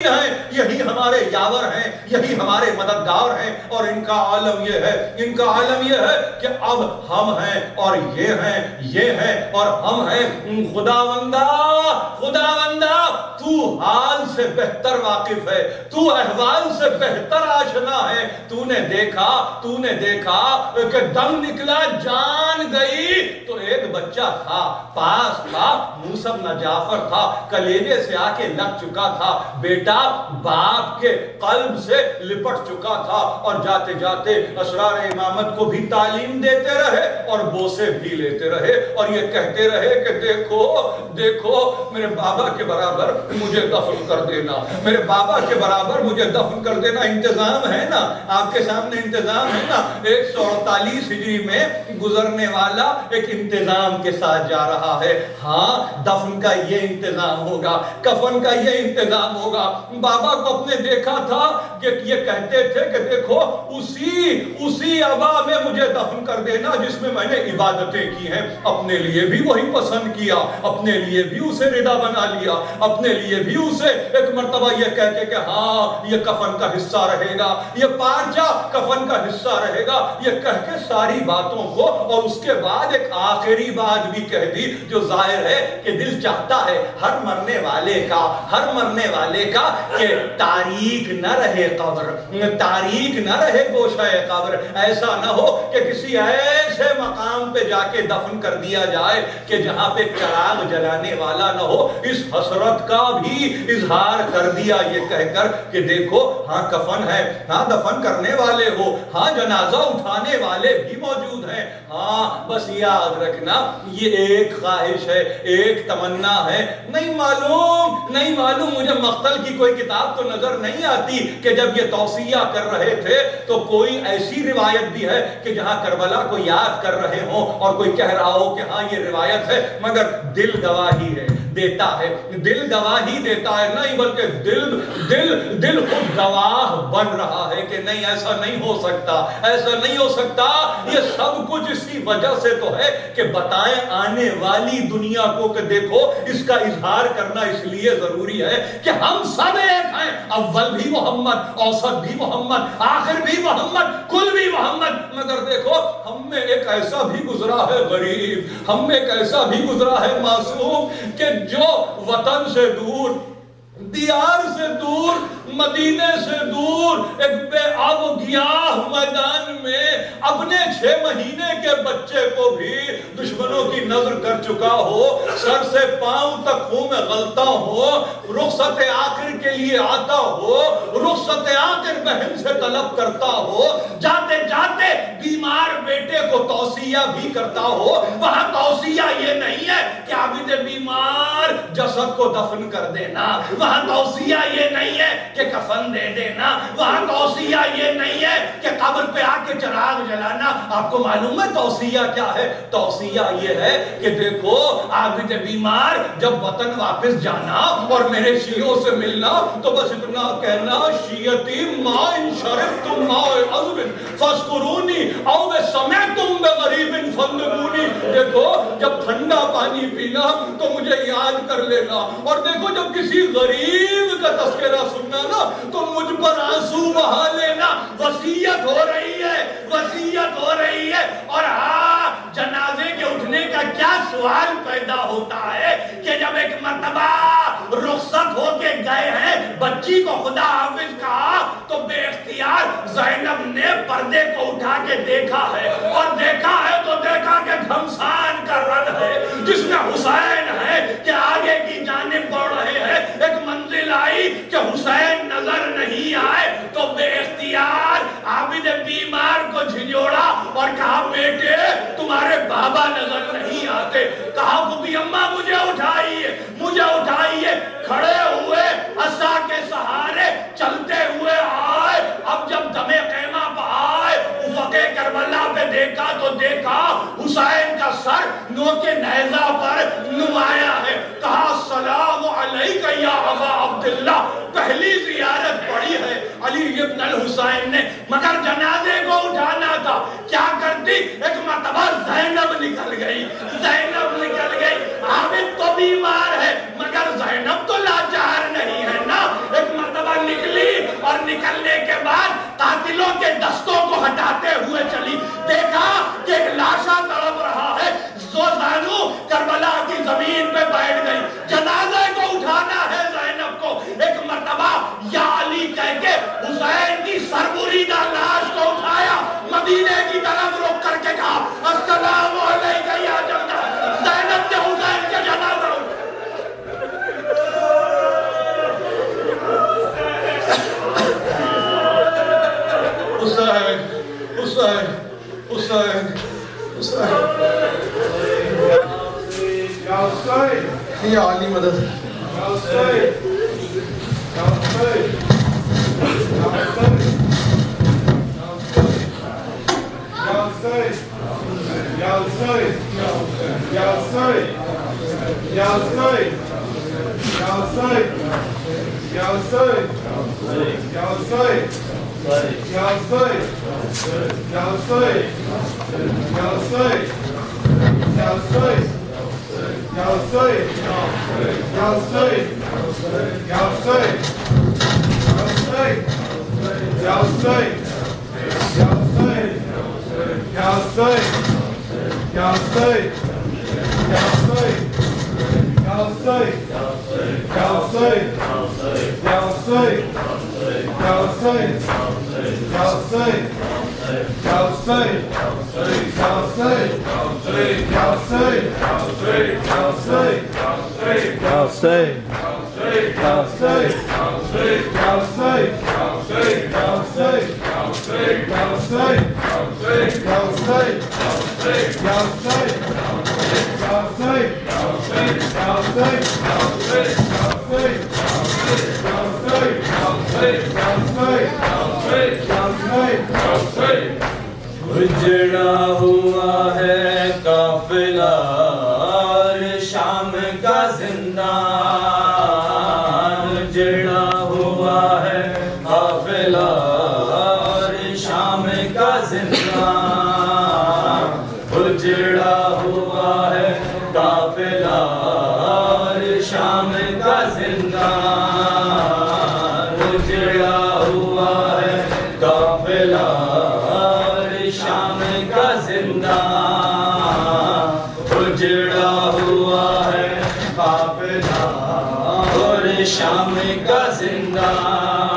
ہیں، یہی ہمارے یاور ہیں، یہی ہمارے مددگار ہیں، اور ان کا عالم یہ ہے کہ اب ہم ہیں اور یہ ہیں اور ہم ہیں۔ خداوندہ تو حال سے بہتر واقف ہے، تو احوال سے بہتر آشنا ہے۔ تو نے دیکھا کہ دم نکلا، جان گئی تو ایک بچہ تھا، پاس تھا، موسیٰ بن جعفر تھا، کلیجے سے آ کے لگ چکا تھا، بیٹا باپ کے قلب سے لپٹ چکا تھا، اور جاتے جاتے اسرار امامت کو بھی تعلیم دیتے رہے اور بوسے بھی لیتے رہے، اور یہ کہتے رہے کہ دیکھو میرے بابا کے برابر مجھے دفن کر دینا، میرے بابا کے برابر مجھے دفن کر دینا۔ انتظام ہے نا، آپ کے سامنے انتظام ہے نا۔ 148 ہجری میں گزرنے والا ایک انتظام کے ساتھ جا رہا ہے۔ ہاں، دفن کا یہ انتظام ہوگا، کفن کا یہ انتظام ہوگا۔ بابا کو اپنے دیکھا تھا کہ یہ کہتے تھے کہ دیکھو اسی عبا میں مجھے دفن کر دینا جس میں نے عبادتیں کی ہیں۔ اپنے لیے بھی وہی پسند کیا، اپنے لیے بھی اسے رضا بنا لیا، اپنے لیے بھی اسے ایک مرتبہ یہ کہتے کہ ہاں یہ کفن کا حصہ رہے گا، یہ پارچہ کفن کا حصہ رہے گا، یہ کہہ کے ساری باتوں کو، اور اس کے بعد ایک آخری بات بھی کہہ دی جو ظاہر ہے کہ دل چاہتا ہے ہر مرنے والے کا کہ تاریک نہ رہے قبر، تاریک نہ رہے گوشہ قبر۔ ایسا نہ ہو کہ کسی ایسے مقام پہ جا کے دفن کر دیا جائے کہ جہاں پہ چراغ جلانے والا نہ ہو۔ اس حسرت کا بھی اظہار کر دیا یہ کہہ کر کہ دیکھو ہاں کفن ہے، ہاں دفن کرنے والے ہو، ہاں جنازہ اٹھانے والے بھی موجود ہیں، ہاں بس یاد رکھنا یہ ایک خواہش ہے، ایک تمنا ہے۔ نہیں معلوم مجھے مقتل کی کوئی کتاب تو نظر نہیں آتی کہ جب یہ توصیہ کر رہے تھے تو کوئی ایسی روایت بھی ہے کہ جہاں کربلا کو یاد کر رہے ہوں اور کوئی کہہ رہا ہو کہ ہاں یہ روایت ہے، مگر دل گواہی دیتا ہے، نہیں بلکہ دل خود گواہ بن رہا ہے کہ نہیں ایسا نہیں ہو سکتا۔ یہ سب کچھ اسی وجہ سے تو ہے کہ بتائیں آنے والی دنیا کو کہ دیکھو اس کا اظہار کرنا اس لیے ضروری ہے کہ ہم سب ایک ہیں، اول بھی محمد، اوسط بھی محمد، آخر بھی محمد، کل بھی محمد۔ مگر دیکھو ہم میں ایک ایسا بھی گزرا ہے غریب، ہم میں ایک ایسا بھی گزرا ہے معصوم کہ جو وطن سے دور، دیار سے دور، مدینے سے دور، ایک بے آب و گیاہ میدان میں اپنے 6 مہینے کے بچے کو بھی دشمنوں کی نظر کر چکا ہو، سر سے پاؤں تک خون میں غلطہ ہو، رخصت آخر کے لیے آتا ہو، رخصت آخر بہن سے طلب کرتا ہو، جاتے جاتے بیمار بیٹے کو توصیہ بھی کرتا ہو۔ وہاں توصیہ یہ نہیں ہے کہ عابد بیمار جسد کو دفن کر دینا، وہاں توصیہ یہ نہیں ہے کہ کفن دے دینا، وہاں توصیہ یہ نہیں ہے کہ قبر پہ آ کے چراغ جلانا۔ آپ کو معلوم ہے توصیہ کیا ہے؟ توصیہ یہ ہے کہ دیکھو عابد بیمار جب وطن واپس جانا اور میرے شیعوں سے ملنا تو بس اتنا کہنا شیعتی ما ان شرفتم ما عذب فاذکرونی او سمعتم بغریب فاندبونی۔ دیکھو جب ٹھنڈا پانی پینا تو مجھے یاد کر لینا، اور دیکھو جب کسی غریب کا تذکرہ سننا نا تو مجھ پر آنسو بہا لینا۔ وصیت ہو رہی ہے۔ اور ہاں جنازے کے اٹھنے کا کیا سوال پیدا ہوتا ہے کہ جب ایک مرتبہ رخصت ہو کے گئے ہیں، بچی کو خدا حافظ کہا تو بے اختیار زینب نے پردے کو اٹھا کے دیکھا ہے، اور دیکھا کہ گھمسان کا رن ہے جس میں حسین ہے کہ آگے کی جانب بڑھ رہے ہیں۔ ایک منزل آئی کہ حسین نظر نہیں آئے تو بے اختیار عابد بیمار کو جھنجھوڑا اور کہا بیٹے تمہارے بابا نظر نہیں آتے۔ کہا بھوبی اماں مجھے اٹھائیے۔ کھڑے ہوئے عصا کے سہارے چلتے ہوئے آئے۔ اب جب دم خیمہ پہ آئے، افق کربلا پہ دیکھا تو دیکھا حسین کا سر نوک نیزہ پر نمایاں ہے۔ کہا السلام علیکہ یا ابا عبداللہ۔ پہلی زیارت پڑی ہے علی ابن الحسین نے، مگر جنازے کو اٹھانا تھا، کیا کرتی؟ ایک مرتبہ زینب نکل گئی۔ عابد تو بیمار ہے مگر زینب تو لاچار نہیں ہے نا۔ ایک مرتبہ نکلنے کے بعد قاتلوں کے دستوں کو ہٹاتے ہوئے چلی، دیکھا کہ ایک لاشا تڑپ رہا ہے، زینو کربلا کی زمین پہ بیٹھ گئی، جنازے کو اٹھانا ہے زینب کو، ایک مرتبہ یا علی کہہ کے حسین کی سربریدہ لاش کو اٹھایا، مدینے کی طرف رخ کر کے کہا السلام علیکہ یا جدہ، زینب نے حسین کے جنازہ حسین حسین حسین حسین یا علی مدد اجڑا ہوا ہے قافلہ شام کا زندان، اجڑا ہوا ہے قافلہ شام کا زندان، اجڑا ہوا ہے قافلہ شام کا زندان، اجڑا ہوا ہے قافلہ شام کا زندان، اجڑا ہوا ہے قافلہ اور شام کا زندان۔